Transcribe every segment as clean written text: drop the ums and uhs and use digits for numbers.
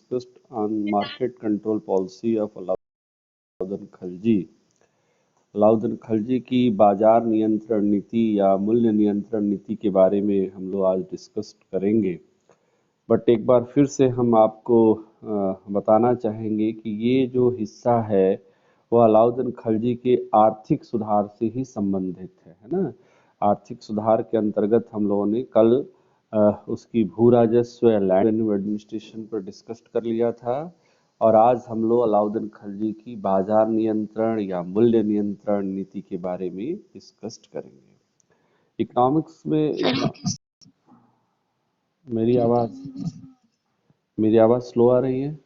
discussed on market control policy of Alauddin Khilji. Alauddin Khilji की बाजार नियंत्रण नीति या मूल्य नियंत्रण नीति के बारे में हम लोग आज डिस्कस करेंगे। बट एक बार फिर से हम आपको बताना चाहेंगे कि ये जो हिस्सा है वह अलाउद्दीन खिलजी के आर्थिक सुधार से ही संबंधित है ना। आर्थिक सुधार के अंतर्गत हम लोगों ने कल उसकी भू राजस्व या लैंड रेवेन्यू एडमिनिस्ट्रेशन पर डिस्कस कर लिया था, और आज हम लोग अलाउद्दीन खिलजी की बाजार नियंत्रण या मूल्य नियंत्रण नीति के बारे में डिस्कस करेंगे। इकोनॉमिक्स में मेरी आवाज स्लो आ रही है?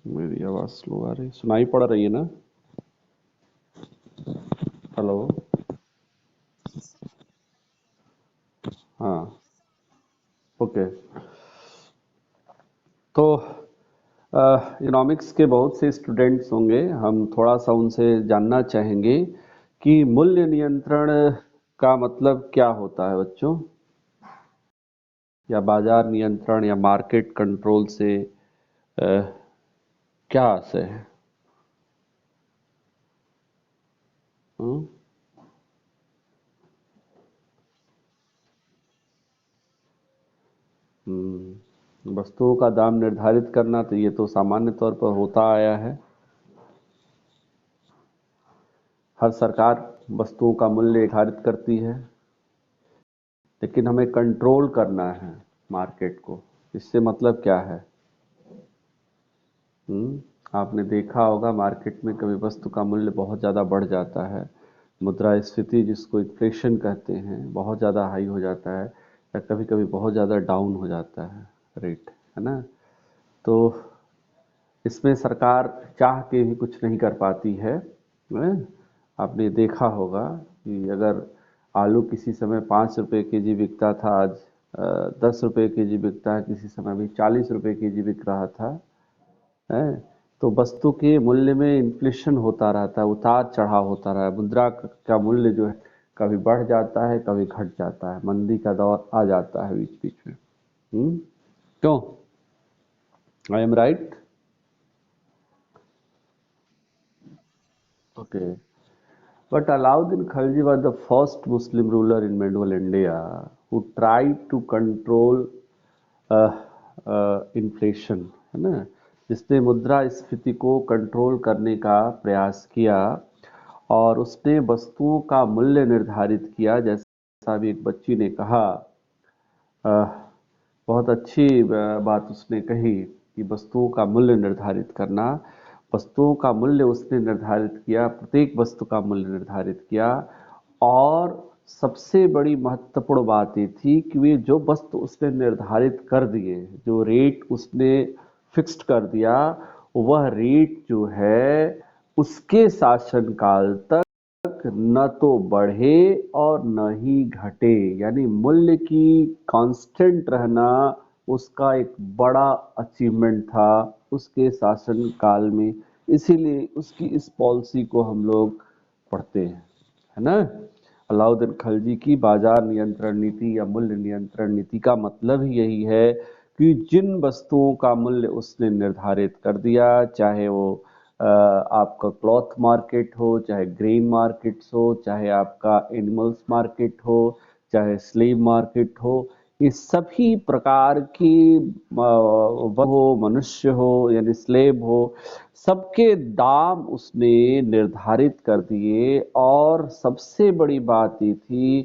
मेरी आवाज स्लो आ रही है, सुनाई पड़ रही है ना? हेलो, हाँ, ओके। तो इकोनॉमिक्स के बहुत से स्टूडेंट्स होंगे, हम थोड़ा सा उनसे जानना चाहेंगे कि मूल्य नियंत्रण का मतलब क्या होता है बच्चों, या बाजार नियंत्रण या मार्केट कंट्रोल से क्या आशय है? वस्तुओं का दाम निर्धारित करना, तो ये तो सामान्य तौर पर होता आया है। हर सरकार वस्तुओं का मूल्य निर्धारित करती है, लेकिन हमें कंट्रोल करना है मार्केट को। इससे मतलब क्या है? आपने देखा होगा मार्केट में कभी वस्तु का मूल्य बहुत ज़्यादा बढ़ जाता है, मुद्रास्फीति जिसको इन्फ्लेशन कहते हैं बहुत ज़्यादा हाई हो जाता है, या कभी कभी बहुत ज़्यादा डाउन हो जाता है रेट, है ना। तो इसमें सरकार चाह के भी कुछ नहीं कर पाती है। आपने देखा होगा कि अगर आलू किसी समय 5 रुपये के जी बिकता था, आज 10 रुपये के जी बिकता है, किसी समय भी 40 रुपये के जी बिक रहा था, है। तो वस्तु के मूल्य में इन्फ्लेशन होता रहता है, उतार चढ़ाव होता रहा है। मुद्रा का मूल्य जो है कभी बढ़ जाता है, कभी घट जाता है, मंदी का दौर आ जाता है बीच बीच में। क्यों? I am right? Okay. But Alauddin Khalji was the first Muslim ruler in medieval India who tried to control inflation, है ना, जिसने मुद्रास्फीति को कंट्रोल करने का प्रयास किया और उसने वस्तुओं का मूल्य निर्धारित किया। जैसा भी एक बच्ची ने कहा, बहुत अच्छी बात उसने कही कि वस्तुओं का मूल्य निर्धारित करना। वस्तुओं का मूल्य उसने निर्धारित किया, प्रत्येक वस्तु का मूल्य निर्धारित किया, और सबसे बड़ी महत्वपूर्ण बात ये थी कि वे जो वस्तु उसने निर्धारित कर दिए, जो रेट उसने फिक्स्ड कर दिया, वह रेट जो है उसके शासनकाल तक न तो बढ़े और न ही घटे, यानी मूल्य की कांस्टेंट रहना उसका एक बड़ा अचीवमेंट था उसके शासन काल में। इसीलिए उसकी इस पॉलिसी को हम लोग पढ़ते हैं, है ना। अलाउद्दीन खिलजी की बाजार नियंत्रण नीति या मूल्य नियंत्रण नीति का मतलब ही यही है कि जिन वस्तुओं का मूल्य उसने निर्धारित कर दिया, चाहे वो आपका क्लॉथ मार्केट हो, चाहे ग्रेन मार्केट्स हो, चाहे आपका एनिमल्स मार्केट हो, चाहे स्लेव मार्केट हो, ये सभी प्रकार की हो, मनुष्य हो यानी स्लेव हो, सबके दाम उसने निर्धारित कर दिए। और सबसे बड़ी बात ये थी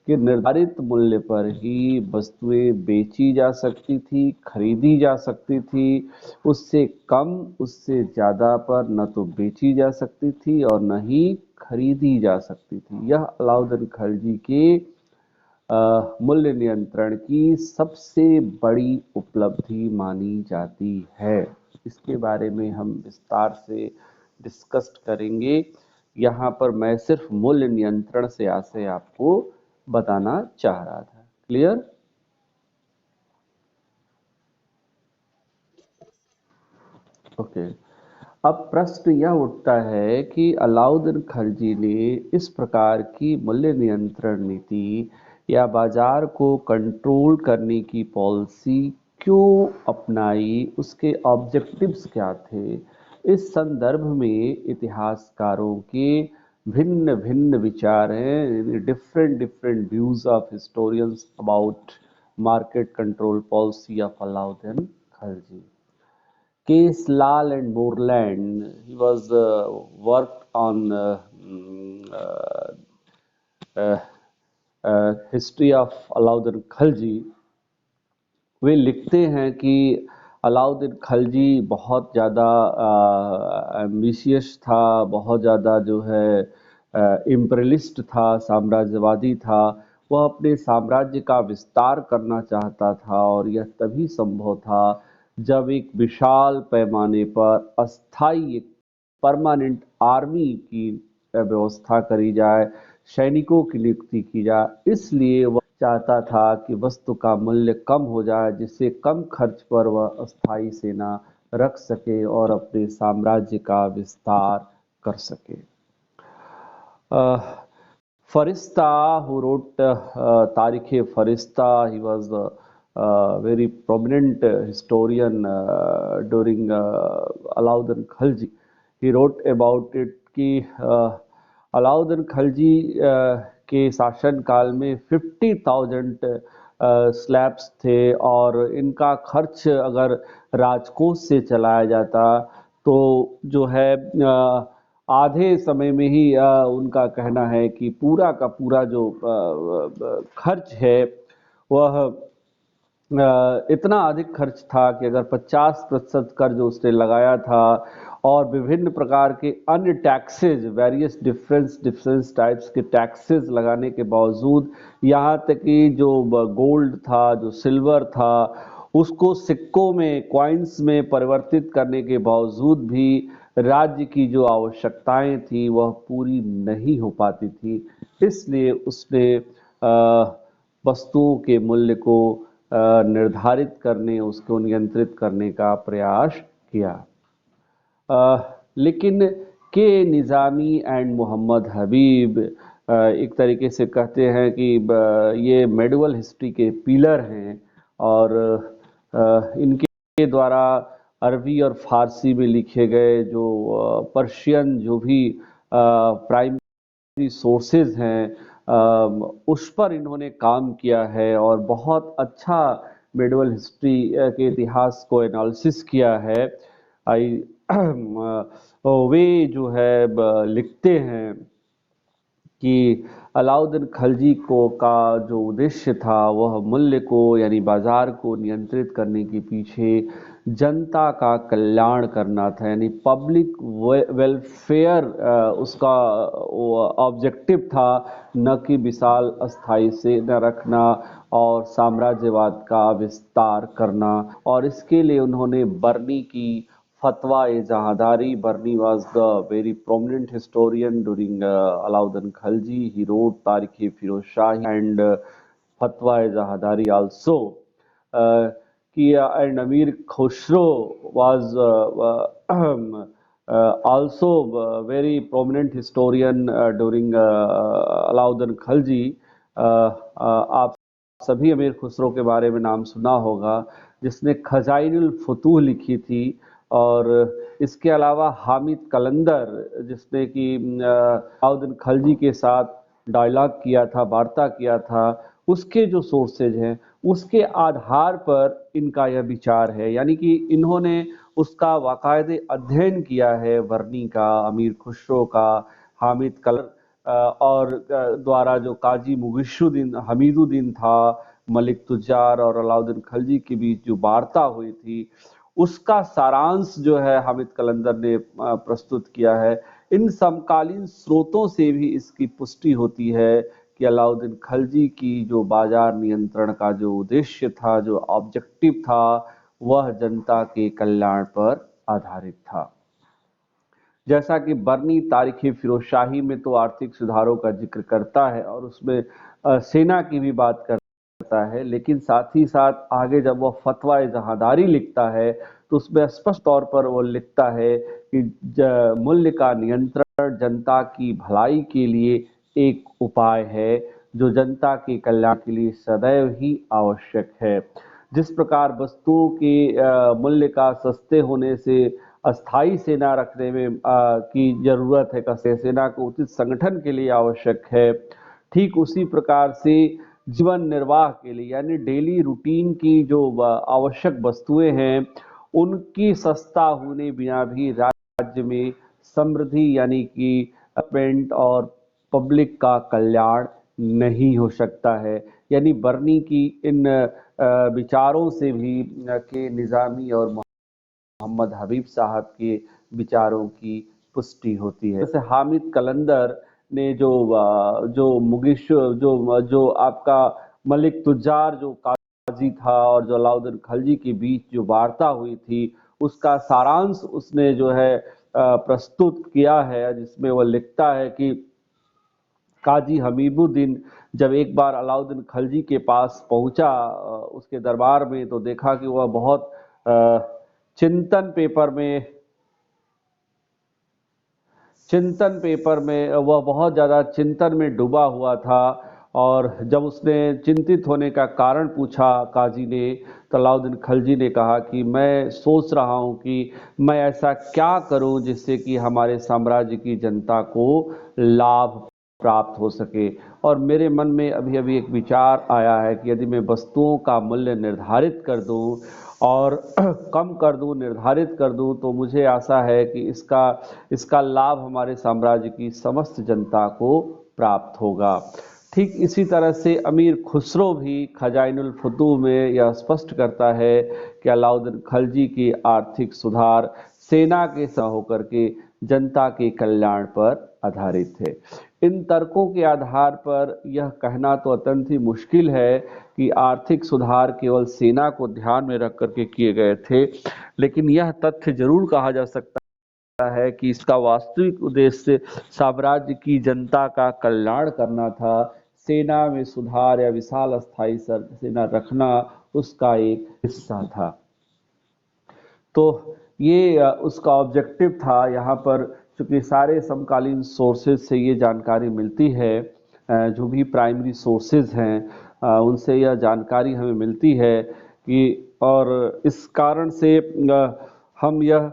कि निर्धारित मूल्य पर ही वस्तुएं बेची जा सकती थी, खरीदी जा सकती थी। उससे कम, उससे ज़्यादा पर न तो बेची जा सकती थी और न ही खरीदी जा सकती थी। यह अलाउद्दीन खिलजी के मूल्य नियंत्रण की सबसे बड़ी उपलब्धि मानी जाती है। इसके बारे में हम विस्तार से डिस्कस करेंगे। यहाँ पर मैं सिर्फ मूल्य नियंत्रण से आशय आपको बताना चाह रहा था। क्लियर? ओके। अब प्रश्न यह उठता है कि अलाउद्दीन खिलजी ने इस प्रकार की मूल्य नियंत्रण नीति या बाजार को कंट्रोल करने की पॉलिसी क्यों अपनाई, उसके ऑब्जेक्टिव्स क्या थे। इस संदर्भ में इतिहासकारों के भिन्न भिन्न विचार हैं, different different views of historians about market control policy of Alauddin Khilji. Case Lal and Moreland, he was worked on uh, history of Alauddin Khilji. वे लिखते हैं कि अलाउद्दीन खिलजी बहुत ज़्यादा एम्बिशियस था, बहुत ज़्यादा जो है इम्पीरियलिस्ट था, साम्राज्यवादी था। वह अपने साम्राज्य का विस्तार करना चाहता था और यह तभी संभव था जब एक विशाल पैमाने पर अस्थायी परमानेंट आर्मी की व्यवस्था करी जाए, सैनिकों की नियुक्ति की जाए। इसलिए वह चाहता था कि वस्तु का मूल्य कम हो जाए, जिससे कम खर्च पर वह अस्थायी सेना रख सके और अपने साम्राज्य का विस्तार कर सके। फरिश्ता, who wrote Tarikh-e-Farishta, he was a very prominent historian during Alauddin Khilji. He wrote about it कि अलाउद्दीन खिलजी के शासन काल में 50,000 स्लैब्स थे और इनका खर्च अगर राजकोष से चलाया जाता तो जो है आधे समय में ही उनका कहना है कि पूरा का पूरा जो खर्च है वह इतना अधिक खर्च था कि अगर 50% कर्ज उसने लगाया था और विभिन्न प्रकार के अन्य टैक्सेज, वेरियस डिफरेंस टाइप्स के टैक्सेस लगाने के बावजूद, यहाँ तक कि जो गोल्ड था, जो सिल्वर था, उसको सिक्कों में, कॉइन्स में परिवर्तित करने के बावजूद भी राज्य की जो आवश्यकताएं थी वह पूरी नहीं हो पाती थी। इसलिए उसने वस्तुओं के मूल्य को निर्धारित करने, उसको नियंत्रित करने का प्रयास किया। लेकिन के निज़ामी एंड मोहम्मद हबीब एक तरीके से कहते हैं कि ये मेडिवल हिस्ट्री के पिलर हैं और इनके द्वारा अरबी और फारसी में लिखे गए जो पर्शियन जो भी प्राइमरी सोर्सेज हैं उस पर इन्होंने काम किया है और बहुत अच्छा मेडिवल हिस्ट्री के इतिहास को एनालिसिस किया है। वे जो है लिखते हैं कि अलाउद्दीन खिलजी को का जो उद्देश्य था वह मूल्य को यानी बाजार को नियंत्रित करने के पीछे जनता का कल्याण करना था, यानी पब्लिक वेलफेयर उसका ऑब्जेक्टिव था, न कि विशाल अस्थायी सेना रखना और साम्राज्यवाद का विस्तार करना। और इसके लिए उन्होंने बर्नी की फतवा-ए-जहांदारी, Barni was the very prominent historian during Alauddin Khilji. He wrote Tarikh-e-Firozshahi and Fatwa-e-Jahadari also. And Amir Khusro was also a very prominent historian during Alauddin Khilji. आप सभी अमीर खुसरो के बारे में नाम सुना होगा, जिसने खजाइनुल फुतूह लिखी थी। और इसके अलावा हामिद कलंदर जिसने कि अलाउद्दीन खिलजी के साथ डायलॉग किया था, वार्ता किया था, उसके जो सोर्सेज हैं उसके आधार पर इनका यह विचार है, यानी कि इन्होंने उसका बाकायदे अध्ययन किया है बर्नी का, अमीर खुसरो का, हामिद कलंदर और द्वारा जो काजी मुगिशुद्दीन हमीदुद्दीन था, मलिक तुजार और अलाउद्दीन खिलजी के बीच जो वार्ता हुई थी उसका सारांश जो है हामिद कलंदर ने प्रस्तुत किया है। इन समकालीन स्रोतों से भी इसकी पुष्टि होती है कि अलाउद्दीन खिलजी की जो बाजार नियंत्रण का जो उद्देश्य था, जो ऑब्जेक्टिव था, वह जनता के कल्याण पर आधारित था। जैसा कि बर्नी तारीख-ए-फिरोजशाही में तो आर्थिक सुधारों का जिक्र करता है और उसमें सेना की भी बात करता है, लेकिन साथ ही साथ आगे जब वह फतवा-ए-जहांदारी लिखता है तो उसमें स्पष्ट तौर पर वो लिखता है कि मूल्य का नियंत्रण जनता की भलाई के लिए एक उपाय है, जो जनता के कल्याण के लिए सदैव ही आवश्यक है। जिस प्रकार वस्तुओं के मूल्य का सस्ते होने से अस्थायी सेना रखने में की जरूरत है, का सेना को उचित संगठन के लिए आवश्यक है, ठीक उसी प्रकार से जीवन निर्वाह के लिए यानी डेली रूटीन की जो आवश्यक वस्तुएं हैं उनकी सस्ता होने बिना भी राज्य में समृद्धि यानी कि डेवलपमेंट और पब्लिक का कल्याण नहीं हो सकता है। यानी बर्नी की इन विचारों से भी के निज़ामी और मोहम्मद हबीब साहब के विचारों की पुष्टि होती है। जैसे हामिद कलंदर ने जो मुगिश जो आपका मलिक तुजार जो काजी था और जो अलाउद्दीन खलजी के बीच जो वार्ता हुई थी उसका सारांश उसने जो है प्रस्तुत किया है, जिसमें वह लिखता है कि काजी हमीदुद्दीन जब एक बार अलाउद्दीन खलजी के पास पहुंचा उसके दरबार में, तो देखा कि वह बहुत चिंतन पेपर में वह बहुत ज़्यादा चिंतन में डूबा हुआ था। और जब उसने चिंतित होने का कारण पूछा काजी ने, तो अलाउद्दीन खलजी ने कहा कि मैं सोच रहा हूं कि मैं ऐसा क्या करूं जिससे कि हमारे साम्राज्य की जनता को लाभ प्राप्त हो सके। और मेरे मन में अभी अभी एक विचार आया है कि यदि मैं वस्तुओं का मूल्य निर्धारित कर दूं और कम कर दूं, निर्धारित कर दूं, तो मुझे आशा है कि इसका लाभ हमारे साम्राज्य की समस्त जनता को प्राप्त होगा। ठीक इसी तरह से अमीर खुसरो भी खजाइनुल फुतूह में यह स्पष्ट करता है कि अलाउद्दीन खलजी की आर्थिक सुधार सेना के साथ होकर के जनता के कल्याण पर आधारित है। इन तर्कों के आधार पर यह कहना तो अत्यंत ही मुश्किल है कि आर्थिक सुधार केवल सेना को ध्यान में रख करके किए गए थे, लेकिन यह तथ्य जरूर कहा जा सकता है कि इसका वास्तविक उद्देश्य साम्राज्य की जनता का कल्याण करना था। सेना में सुधार या विशाल अस्थायी सेना रखना उसका एक हिस्सा था। तो ये उसका ऑब्जेक्टिव था। यहाँ पर चूंकि सारे समकालीन सोर्सेज से ये जानकारी मिलती है, जो भी प्राइमरी सोर्सेज हैं उनसे यह जानकारी हमें मिलती है कि, और इस कारण से हम यह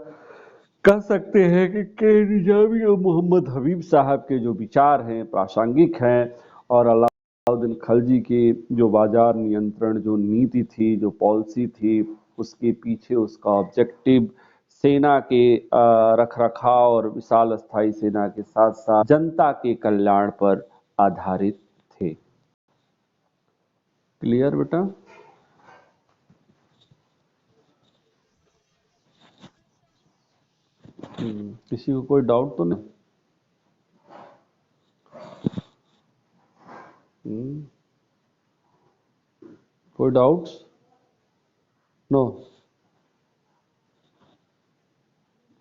कह सकते हैं कि निजामी और मोहम्मद हबीब साहब के जो विचार हैं प्रासंगिक हैं, और अलाउद्दीन खलजी की जो बाजार नियंत्रण जो नीति थी, जो पॉलिसी थी, उसके पीछे उसका ऑब्जेक्टिव सेना के रखरखाव और विशाल अस्थायी सेना के साथ साथ जनता के कल्याण पर आधारित थे। क्लियर बेटा? किसी को कोई डाउट तो नहीं? कोई डाउट्स? नो?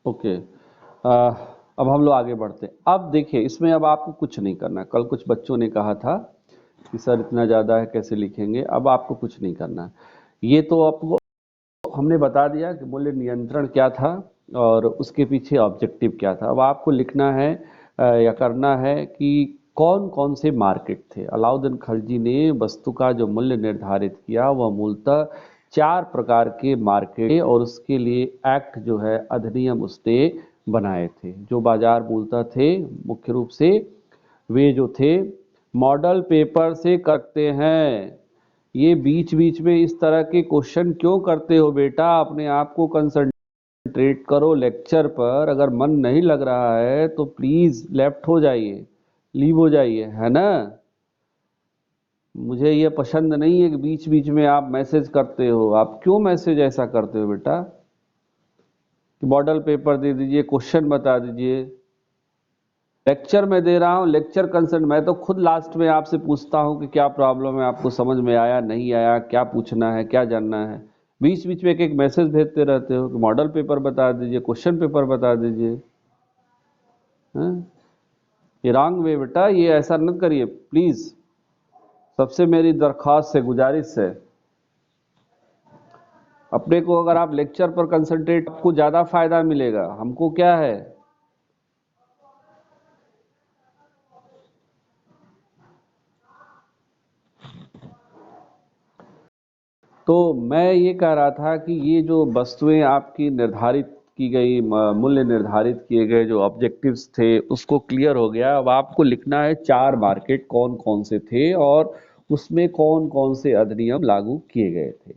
ओके। अब हम लोग आगे बढ़ते हैं। अब देखिए, इसमें अब आपको कुछ नहीं करना। कल कुछ बच्चों ने कहा था कि सर इतना ज़्यादा है कैसे लिखेंगे। अब आपको कुछ नहीं करना। ये तो आपको हमने बता दिया कि मूल्य नियंत्रण क्या था और उसके पीछे ऑब्जेक्टिव क्या था। अब आपको लिखना है या करना है कि कौन कौन से मार्केट थे। अलाउद्दीन खलजी ने वस्तु का जो मूल्य निर्धारित किया वह मूलतः 4 प्रकार के मार्केट और उसके लिए एक्ट जो है अधिनियम उसने बनाए थे। जो बाजार मूलतः थे मुख्य रूप से वे जो थे मॉडल पेपर से करते हैं। ये बीच बीच में इस तरह के क्वेश्चन क्यों करते हो बेटा? अपने आप को कंसंट्रेट करो लेक्चर पर। अगर मन नहीं लग रहा है तो प्लीज लेफ्ट हो जाइए, लीव हो जाइए, है ना? मुझे ये पसंद नहीं है कि बीच बीच में आप मैसेज करते हो। आप क्यों मैसेज ऐसा करते हो बेटा कि मॉडल पेपर दे दीजिए, क्वेश्चन बता दीजिए? लेक्चर में दे रहा हूँ, लेक्चर कंसर्न। मैं तो खुद लास्ट में आपसे पूछता हूँ कि क्या प्रॉब्लम है, आपको समझ में आया नहीं आया, क्या पूछना है, क्या जानना है। बीच बीच में एक एक मैसेज भेजते रहते हो कि मॉडल पेपर बता दीजिए, क्वेश्चन पेपर बता दीजिए। ये रॉन्ग वे बेटा, ये ऐसा न करिए प्लीज। सबसे मेरी दरख्वास्त है, गुजारिश है, अपने को अगर आप लेक्चर पर कंसंट्रेट, आपको ज्यादा फायदा मिलेगा। हमको क्या है, तो मैं ये कह रहा था कि ये जो वस्तुएं आपकी निर्धारित की गई, मूल्य निर्धारित किए गए जो ऑब्जेक्टिव्स थे उसको क्लियर हो गया। अब आपको लिखना है 4 मार्केट कौन कौन से थे और उसमें कौन कौन से अधिनियम लागू किए गए थे।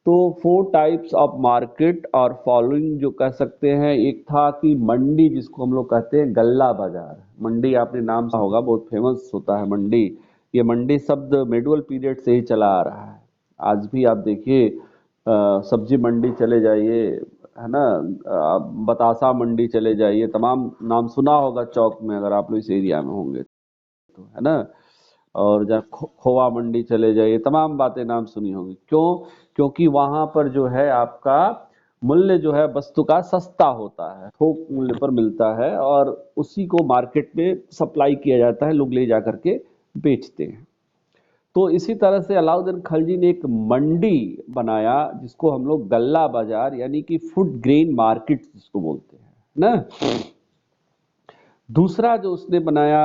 तो 4 टाइप्स ऑफ मार्केट और फॉलोइंग जो कह सकते हैं, एक था कि मंडी, जिसको हम लोग कहते हैं गल्ला बाजार। मंडी आपने नाम सुना होगा, बहुत फेमस होता है मंडी। ये मंडी शब्द मिडल पीरियड से ही चला आ रहा है। आज भी आप देखिए, सब्जी मंडी चले जाइए, है ना, बतासा मंडी चले जाइए, तमाम नाम सुना होगा चौक में अगर आप लोग इस एरिया में होंगे तो, है ना। और जहाँ खोवा मंडी चले जाइए, तमाम बातें नाम सुनी होंगी। क्यों? क्योंकि वहां पर जो है आपका मूल्य जो है वस्तु का सस्ता होता है, थोक मूल्य पर मिलता है और उसी को मार्केट में सप्लाई किया जाता है, लोग ले जा करके बेचते हैं। तो इसी तरह से अलाउद्दीन खलजी ने एक मंडी बनाया जिसको हम लोग गल्ला बाजार यानी कि फूड ग्रेन मार्केट जिसको बोलते हैं ना। दूसरा जो उसने बनाया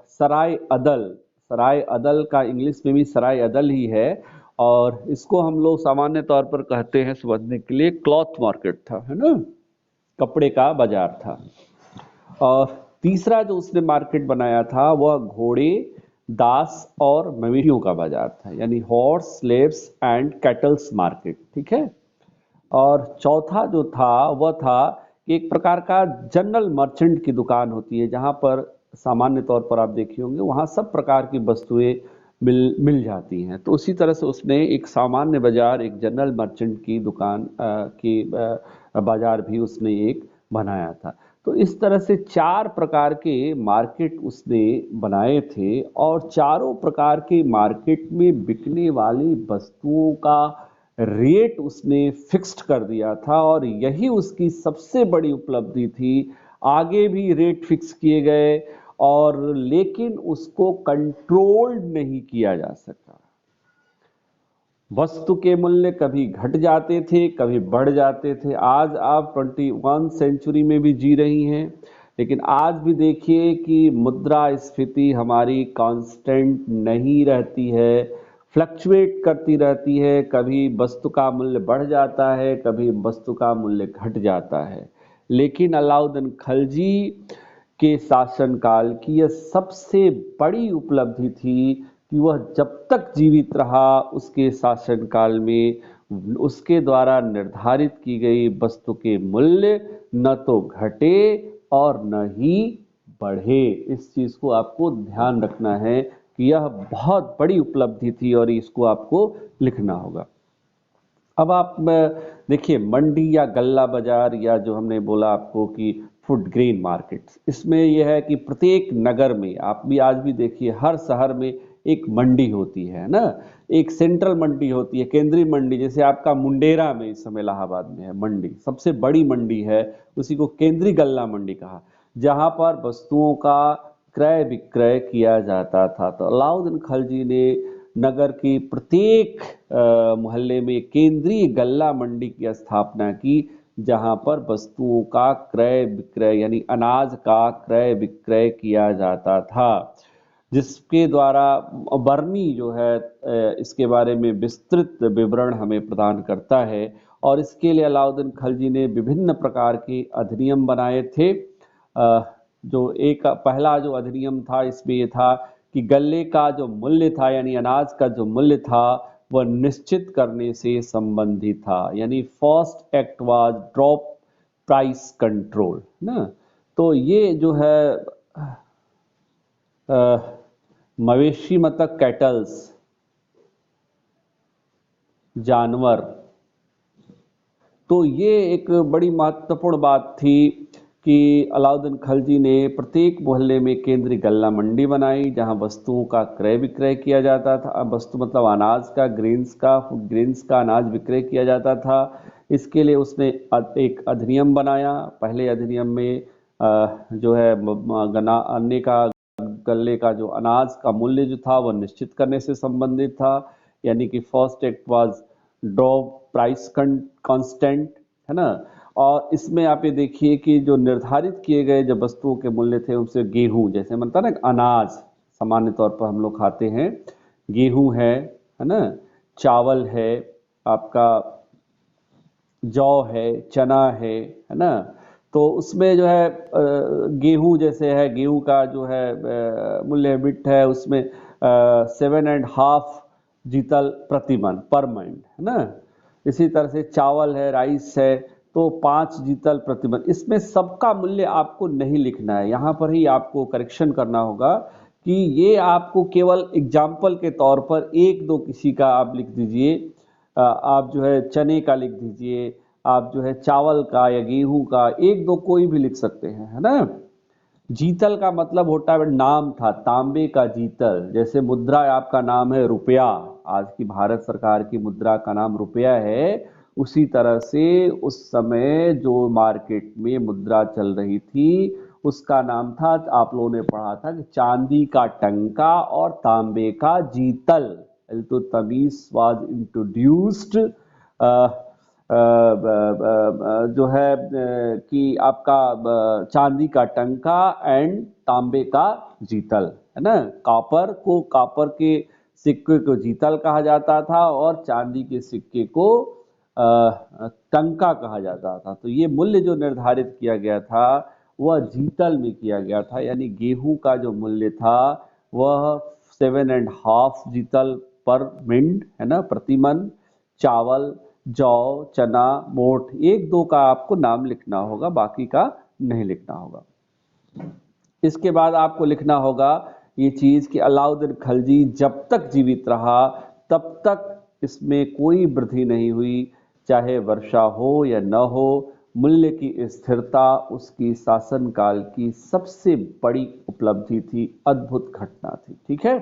सराय अदल। सराय अदल का इंग्लिश में भी सराय अदल ही है और इसको हम लोग सामान्य तौर पर कहते हैं समझने के लिए क्लॉथ मार्केट था, है ना, कपड़े का बाजार था। और तीसरा जो उसने मार्केट बनाया था वह घोड़े, दास और मवेशियों का बाजार था, यानी horse, slaves and kettles market. ठीक है। और चौथा जो था वह था कि एक प्रकार का जनरल मर्चेंट की दुकान होती है जहां पर सामान्य तौर पर आप देखे होंगे वहां सब प्रकार की वस्तुएं मिल जाती हैं। तो उसी तरह से उसने एक सामान्य बाजार, एक जनरल मर्चेंट की दुकान की बाजार भी उसने एक बनाया था। तो इस तरह से 4 प्रकार के मार्केट उसने बनाए थे और चारों प्रकार के मार्केट में बिकने वाली वस्तुओं का रेट उसने फिक्स्ड कर दिया था और यही उसकी सबसे बड़ी उपलब्धि थी। आगे भी रेट फिक्स किए गए और लेकिन उसको कंट्रोल्ड नहीं किया जा सका। वस्तु के मूल्य कभी घट जाते थे, कभी बढ़ जाते थे। आज आप 21 सेंचुरी में भी जी रही हैं, लेकिन आज भी देखिए कि मुद्रास्फीति हमारी कांस्टेंट नहीं रहती है, फ्लक्चुएट करती रहती है। कभी वस्तु का मूल्य बढ़ जाता है, कभी वस्तु का मूल्य घट जाता है। लेकिन अलाउद्दीन खलजी के शासनकाल की यह सबसे बड़ी उपलब्धि थी कि वह जब तक जीवित रहा उसके शासनकाल में उसके द्वारा निर्धारित की गई वस्तु के मूल्य न तो घटे और न ही बढ़े। इस चीज को आपको ध्यान रखना है कि यह बहुत बड़ी उपलब्धि थी और इसको आपको लिखना होगा। अब आप देखिए, मंडी या गल्ला बाजार या जो हमने बोला आपको कि फूड ग्रेन मार्केट्स, इसमें यह है कि प्रत्येक नगर में आप भी आज भी देखिए हर शहर में एक मंडी होती है ना। एक सेंट्रल मंडी होती है, केंद्रीय मंडी, जैसे आपका मुंडेरा में इस समय इलाहाबाद में है मंडी, सबसे बड़ी मंडी है, उसी को केंद्रीय गल्ला मंडी कहा, जहां पर वस्तुओं का क्रय विक्रय किया जाता था। तो अलाउद्दीन खलजी ने नगर की प्रत्येक मोहल्ले में केंद्रीय गल्ला मंडी की स्थापना की जहां पर वस्तुओं का क्रय विक्रय यानी अनाज का क्रय विक्रय किया जाता था, जिसके द्वारा बर्नी जो है इसके बारे में विस्तृत विवरण हमें प्रदान करता है। और इसके लिए अलाउद्दीन खलजी ने विभिन्न प्रकार के अधिनियम बनाए थे। जो एक पहला जो अधिनियम था इसमें ये था कि गल्ले का जो मूल्य था यानी अनाज का जो मूल्य था वह निश्चित करने से संबंधित था, यानी first act was drop price control ना। तो ये जो है मवेशी मतलब कैटल्स, जानवर, तो ये एक बड़ी महत्वपूर्ण बात थी कि अलाउद्दीन खलजी ने प्रत्येक मोहल्ले में केंद्रीय गल्ला मंडी बनाई जहां वस्तुओं का क्रय विक्रय किया जाता था। वस्तु मतलब अनाज का, ग्रेन्स का, फूड ग्रेन्स का अनाज विक्रय किया जाता था। इसके लिए उसने एक अधिनियम बनाया। पहले अधिनियम में जो है अन्य का गल्ले का जो अनाज का मूल्य जो था वह निश्चित करने से संबंधित था, यानी कि first act was drop price constant, है ना। और इसमें आप ये देखिए कि जो निर्धारित किए गए जब वस्तुओं के मूल्य थे उनसे गेहूं, जैसे बनता ना अनाज सामान्य तौर पर हम लोग खाते हैं, गेहूं है ना, चावल है, आपका जौ है, चना है ना। तो उसमें जो है गेहूं जैसे है, गेहूं का जो है मूल्य बिट है उसमें 7.5 जीतल प्रति मन पर मन, है ना। इसी तरह से चावल है, राइस है, तो 5 जीतल प्रति मन। इसमें सबका मूल्य आपको नहीं लिखना है, यहाँ पर ही आपको करेक्शन करना होगा कि ये आपको केवल एग्जाम्पल के तौर पर एक दो किसी का आप लिख दीजिए। आप जो है चने का लिख दीजिए, आप जो है चावल का या गेहूं का, एक दो कोई भी लिख सकते हैं, है ना। जीतल का मतलब होता है नाम था, तांबे का जीतल। जैसे मुद्रा आपका नाम है रुपया, आज की भारत सरकार की मुद्रा का नाम रुपया है। उसी तरह से उस समय जो मार्केट में मुद्रा चल रही थी उसका नाम था, आप लोगों ने पढ़ा था कि चांदी का टंका और तांबे का जीतल। तमीज वाज इंट्रोड्यूस्ड जो है कि आपका चांदी का टंका एंड तांबे का जीतल, है ना। कापर के सिक्के को जीतल कहा जाता था और चांदी के सिक्के को टंका कहा जाता था। तो ये मूल्य जो निर्धारित किया गया था वह जीतल में किया गया था, यानी गेहूं का जो मूल्य था वह 7.5 जीतल पर मिंट, है ना, प्रति मन। चावल, जौ, चना, मोठ, एक दो का आपको नाम लिखना होगा, बाकी का नहीं लिखना होगा। इसके बाद आपको लिखना होगा ये चीज कि अलाउद्दीन खलजी जब तक जीवित रहा तब तक इसमें कोई वृद्धि नहीं हुई, चाहे वर्षा हो या न हो। मूल्य की स्थिरता उसकी शासनकाल की सबसे बड़ी उपलब्धि थी, अद्भुत घटना थी। ठीक है।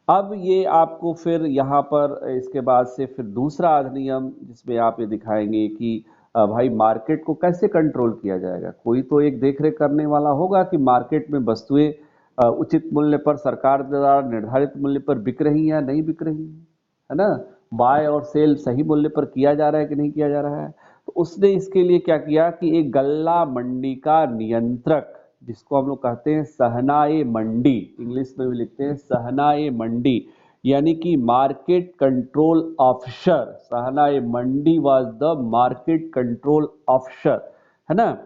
अब ये आपको फिर यहाँ पर इसके बाद से फिर दूसरा अधिनियम जिसमें आप ये दिखाएंगे कि भाई मार्केट को कैसे कंट्रोल किया जाएगा। कोई तो एक देखरेख करने वाला होगा कि मार्केट में वस्तुएं उचित मूल्य पर, सरकार द्वारा निर्धारित मूल्य पर बिक रही हैं या नहीं बिक रही हैं, है ना। बाय और सेल सही मूल्य पर किया जा रहा है कि नहीं किया जा रहा है। तो उसने इसके लिए क्या किया कि एक गल्ला मंडी का नियंत्रक, जिसको हम लोग कहते हैं सहनाए मंडी, इंग्लिश में भी लिखते हैं सहनाए मंडी, यानी कि मार्केट कंट्रोल ऑफिसर। सहनाए मंडी was the market control officer, है ना।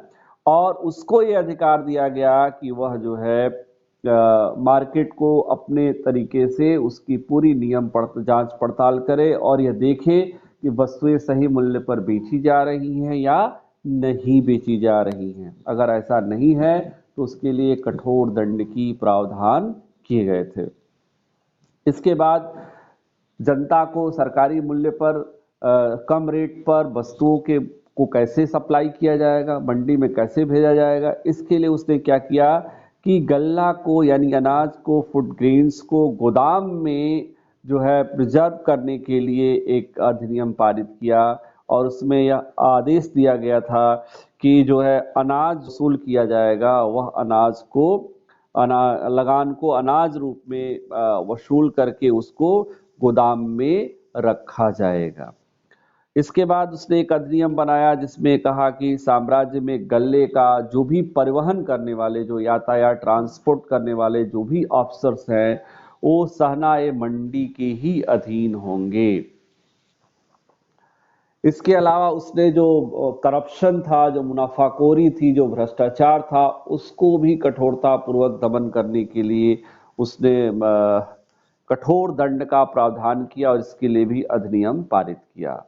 और उसको ये अधिकार दिया गया कि वह जो है मार्केट को अपने तरीके से उसकी पूरी नियम जांच पड़ताल करे और यह देखे कि वस्तुएं सही मूल्य पर बेची जा रही हैं या नहीं बेची जा रही हैं। अगर ऐसा नहीं है तो उसके लिए कठोर दंड की प्रावधान किए गए थे। इसके बाद जनता को सरकारी मूल्य पर कम रेट पर वस्तुओं को कैसे सप्लाई किया जाएगा, मंडी में कैसे भेजा जाएगा, इसके लिए उसने क्या किया कि गल्ला को यानी अनाज को, फूड ग्रेन्स को गोदाम में जो है प्रिजर्व करने के लिए एक अधिनियम पारित किया। और उसमें यह आदेश दिया गया था कि जो है अनाज वसूल किया जाएगा, वह अनाज को लगान को अनाज रूप में वसूल करके उसको गोदाम में रखा जाएगा। इसके बाद उसने एक अधिनियम बनाया जिसमें कहा कि साम्राज्य में गल्ले का जो भी परिवहन करने वाले, जो यातायात ट्रांसपोर्ट करने वाले जो भी ऑफिसर्स हैं वो सहनाए मंडी के ही अधीन होंगे। इसके अलावा उसने जो करप्शन था, जो मुनाफाखोरी थी, जो भ्रष्टाचार था, उसको भी कठोरता पूर्वक दमन करने के लिए उसने कठोर दंड का प्रावधान किया और इसके लिए भी अधिनियम पारित किया।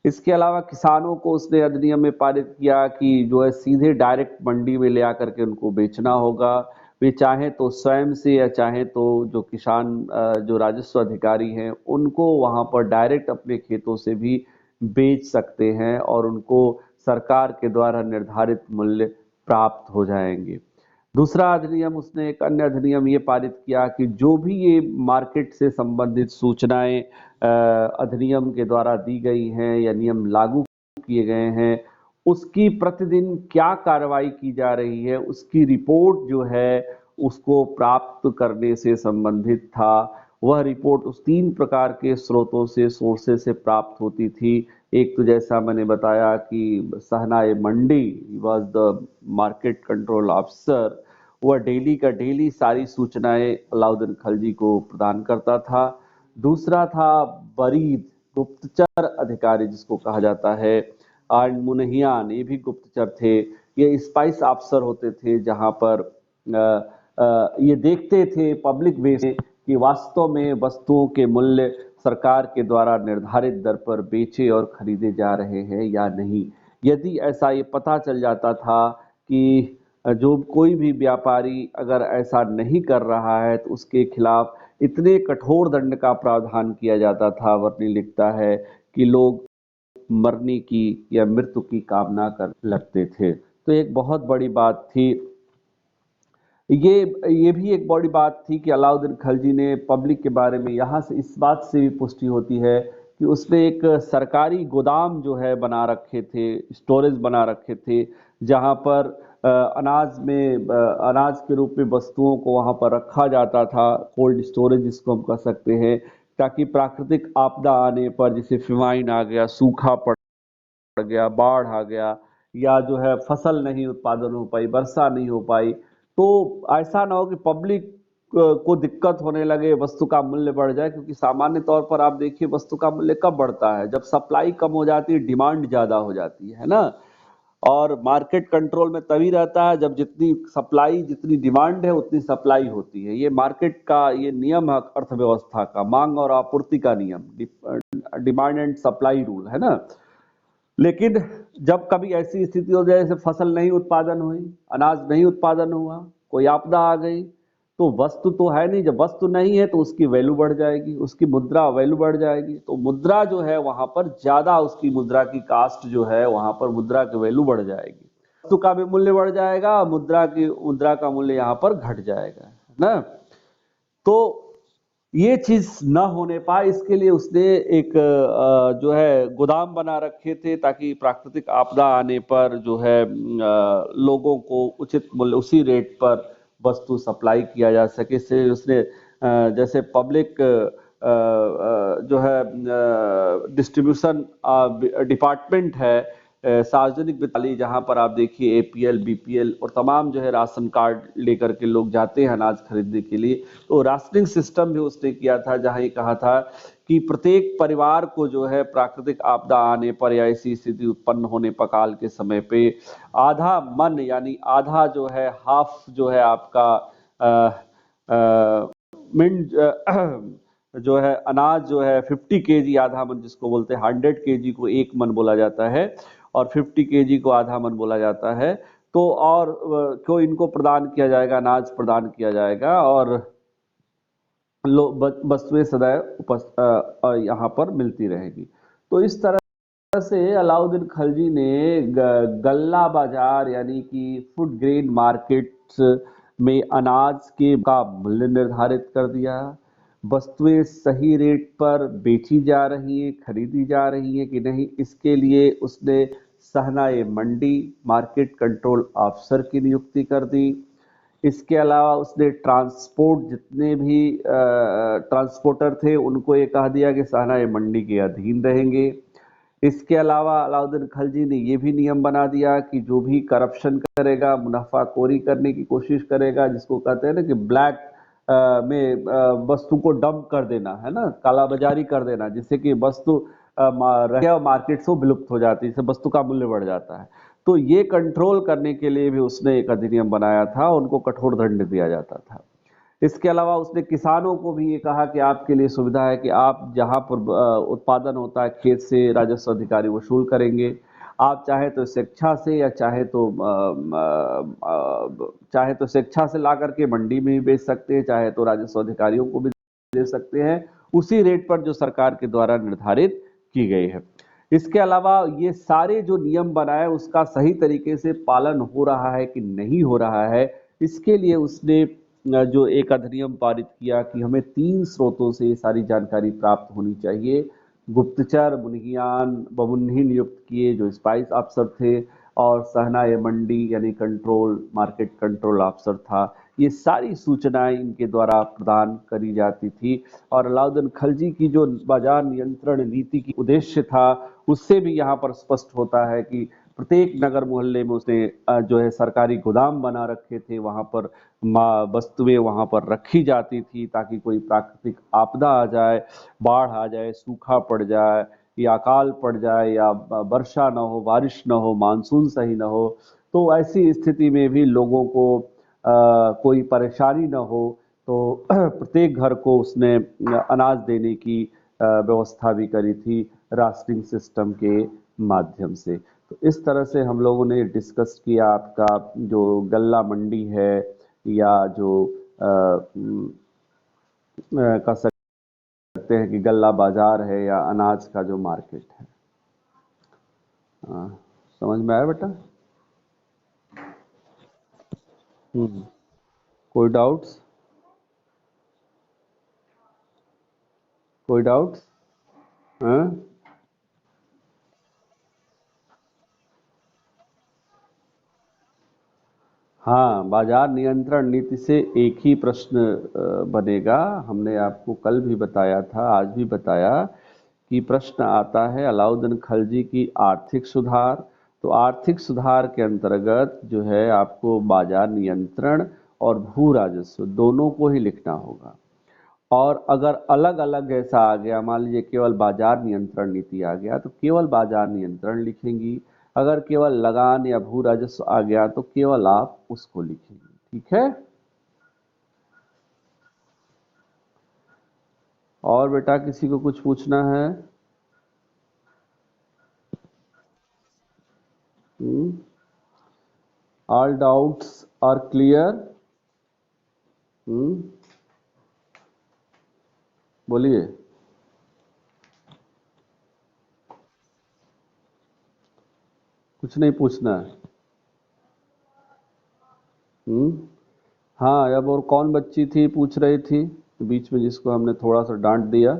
इसके अलावा किसानों को उसने अधिनियम में पारित किया कि जो है सीधे डायरेक्ट मंडी में ले आकर के उनको बेचना होगा। वे चाहे तो स्वयं से या चाहे तो जो किसान जो राजस्व अधिकारी हैं उनको वहां पर डायरेक्ट अपने खेतों से भी बेच सकते हैं और उनको सरकार के द्वारा निर्धारित मूल्य प्राप्त हो जाएंगे। दूसरा अधिनियम, उसने एक अन्य अधिनियम ये पारित किया कि जो भी ये मार्केट से संबंधित सूचनाएं अधिनियम के द्वारा दी गई हैं या नियम लागू किए गए हैं, उसकी प्रतिदिन क्या कार्रवाई की जा रही है उसकी रिपोर्ट जो है उसको प्राप्त करने से संबंधित था। वह रिपोर्ट उस 3 प्रकार के स्रोतों से, सोर्सेस से प्राप्त होती थी। एक तो जैसा मैंने बताया कि सहनाए मंडी was the market control officer, वह डेली का डेली सारी सूचनाएं अलाउद्दीन खलजी को प्रदान करता था। दूसरा था बरीद, गुप्तचर अधिकारी जिसको कहा जाता है, और मुनहियान ये भी गुप्तचर थे। ये स्पाइस अफसर होते थे जहां पर ये देखते थे पब्लिक वे से कि वास्तव में वस्तुओं के मूल्य सरकार के द्वारा निर्धारित दर पर बेचे और खरीदे जा रहे हैं या नहीं। यदि ऐसा ये पता चल जाता था कि जो कोई भी व्यापारी अगर ऐसा नहीं कर रहा है तो उसके खिलाफ इतने कठोर दंड का प्रावधान किया जाता था, वर्णी लिखता है, कि लोग मरने की या मृत्यु की कामना कर लगते थे। तो एक बहुत बड़ी बात थी। ये भी एक बड़ी बात थी कि अलाउद्दीन खिलजी ने पब्लिक के बारे में, यहाँ से इस बात से भी पुष्टि होती है कि उसने एक सरकारी गोदाम जो है बना रखे थे, स्टोरेज बना रखे थे, जहाँ पर अनाज के रूप में वस्तुओं को वहाँ पर रखा जाता था, कोल्ड स्टोरेज जिसको हम कह सकते हैं, ताकि प्राकृतिक आपदा आने पर, जैसे फिमाइन आ गया, सूखा पड़ गया, बाढ़ आ गया, या जो है फसल नहीं उत्पादन हो पाई, वर्षा नहीं हो पाई, तो ऐसा ना हो कि पब्लिक को दिक्कत होने लगे, वस्तु का मूल्य बढ़ जाए। क्योंकि सामान्य तौर पर आप देखिए वस्तु का मूल्य कब बढ़ता है, जब सप्लाई कम हो जाती है, डिमांड ज्यादा हो जाती है ना। और मार्केट कंट्रोल में तभी रहता है जब जितनी डिमांड है उतनी सप्लाई होती है। ये मार्केट का ये नियम है, अर्थव्यवस्था का, मांग और आपूर्ति का नियम, डिमांड एंड सप्लाई रूल है ना। लेकिन जब कभी ऐसी स्थिति हो जाए, जैसे फसल नहीं उत्पादन हुई, अनाज नहीं उत्पादन हुआ, कोई आपदा आ गई, तो वस्तु तो है नहीं, जब वस्तु नहीं है तो उसकी वैल्यू बढ़ जाएगी, उसकी मुद्रा वैल्यू बढ़ जाएगी। तो मुद्रा जो है वहां पर ज्यादा, उसकी मुद्रा की कास्ट जो है वहां पर मुद्रा की वैल्यू बढ़ जाएगी, वस्तु का भी मूल्य बढ़ जाएगा, मुद्रा का मूल्य यहाँ पर घट जाएगा, है ना। तो ये चीज न होने पाए, इसके लिए उसने एक जो है गोदाम बना रखे थे, ताकि प्राकृतिक आपदा आने पर जो है लोगों को उचित मूल्य, उसी रेट पर वस्तु सप्लाई किया जा सके। इससे उसने जैसे पब्लिक जो है डिस्ट्रीब्यूशन डिपार्टमेंट है, सार्वजनिक वितरण, जहां पर आप देखिए एपीएल, बीपीएल और तमाम जो है राशन कार्ड लेकर के लोग जाते हैं अनाज खरीदने के लिए। तो राशनिंग सिस्टम भी उसने किया था, जहां ये कहा था कि प्रत्येक परिवार को जो है प्राकृतिक आपदा आने पर या ऐसी स्थिति उत्पन्न होने पर काल के समय पे आधा मन, यानी आधा जो है, हाफ जो है आपका मिंट जो है अनाज जो है 50 केजी, आधा मन जिसको बोलते हैं, 100 केजी को एक मन बोला जाता है और 50 केजी को आधा मन बोला जाता है। तो और को इनको प्रदान किया जाएगा, अनाज प्रदान किया जाएगा, और वस्तुएं सदैव यहाँ पर मिलती रहेगी। तो इस तरह से अलाउद्दीन खिलजी ने गल्ला बाजार, यानी कि फूड ग्रेन मार्केट्स में अनाज के का मूल्य निर्धारित कर दिया। वस्तुएं सही रेट पर बेची जा रही हैं, खरीदी जा रही हैं कि नहीं, इसके लिए उसने सहनाए मंडी, मार्केट कंट्रोल ऑफिसर की नियुक्ति कर दी। इसके अलावा उसने ट्रांसपोर्ट, जितने भी ट्रांसपोर्टर थे, उनको ये कह दिया कि सहनाए मंडी के अधीन रहेंगे। इसके अलावा अलाउद्दीन खिलजी ने ये भी नियम बना दिया कि जो भी करप्शन करेगा, मुनाफाखोरी करने की कोशिश करेगा, जिसको कहते हैं ना कि ब्लैक में वस्तु को डंप कर देना, है ना, कालाबाजारी कर देना, जिससे कि वस्तु मार्केट से विलुप्त हो जाती है, इससे वस्तु का मूल्य बढ़ जाता है। तो ये कंट्रोल करने के लिए भी उसने एक अधिनियम बनाया था, उनको कठोर दंड दिया जाता था। इसके अलावा उसने किसानों को भी ये कहा कि आपके लिए सुविधा है कि आप जहाँ पर उत्पादन होता है खेत से राजस्व अधिकारी वसूल करेंगे। आप चाहे तो शिक्षा से, या चाहे तो शिक्षा से ला करके मंडी में भी बेच सकते हैं, चाहे तो राजस्व अधिकारियों को भी दे सकते हैं, उसी रेट पर जो सरकार के द्वारा निर्धारित की गई है। इसके अलावा ये सारे जो नियम बनाए उसका सही तरीके से पालन हो रहा है कि नहीं हो रहा है, इसके लिए उसने जो एक अधिनियम पारित किया कि हमें 3 स्रोतों से ये सारी जानकारी प्राप्त होनी चाहिए। गुप्तचर, मुनहियान, बमुन्ही नियुक्त किए जो स्पाइस अफसर थे, और सहनाए मंडी यानी मार्केट कंट्रोल अफसर था। ये सारी सूचनाएं इनके द्वारा प्रदान करी जाती थी। और अलाउद्दीन खिलजी की जो बाजार नियंत्रण नीति की उद्देश्य था, उससे भी यहाँ पर स्पष्ट होता है कि प्रत्येक नगर मोहल्ले में उसने जो है सरकारी गोदाम बना रखे थे, वहां पर वस्तुएं वहां पर रखी जाती थी, ताकि कोई प्राकृतिक आपदा आ जाए, बाढ़ आ जाए, सूखा पड़ जाए, कि अकाल पड़ जाए या वर्षा ना हो, बारिश ना हो, मानसून सही ना हो, तो ऐसी स्थिति में भी लोगों को कोई परेशानी ना हो, तो प्रत्येक घर को उसने अनाज देने की व्यवस्था भी करी थी राशनिंग सिस्टम के माध्यम से। तो इस तरह से हम लोगों ने डिस्कस किया आपका जो गल्ला मंडी है या जो कह सकते हैं कि गल्ला बाजार है या अनाज का जो मार्केट है। हाँ, समझ में आया बेटा? कोई डाउट्स? कोई डाउट्स? हाँ, हाँ, बाजार नियंत्रण नीति से एक ही प्रश्न बनेगा। हमने आपको कल भी बताया था, आज भी बताया कि प्रश्न आता है अलाउद्दीन खिलजी की आर्थिक सुधार। तो आर्थिक सुधार के अंतर्गत जो है आपको बाजार नियंत्रण और भू राजस्व दोनों को ही लिखना होगा। और अगर अलग अलग ऐसा आ गया, मान लीजिए केवल बाजार नियंत्रण नीति आ गया तो केवल बाजार नियंत्रण लिखेंगी। अगर केवल लगान या भू राजस्व आ गया तो केवल आप उसको लिखेंगे। ठीक है? और बेटा किसी को कुछ पूछना है? All doubts are clear? बोलिए। कुछ नहीं पूछना है? हाँ, अब और कौन बच्ची थी पूछ रही थी बीच में जिसको हमने थोड़ा सा डांट दिया?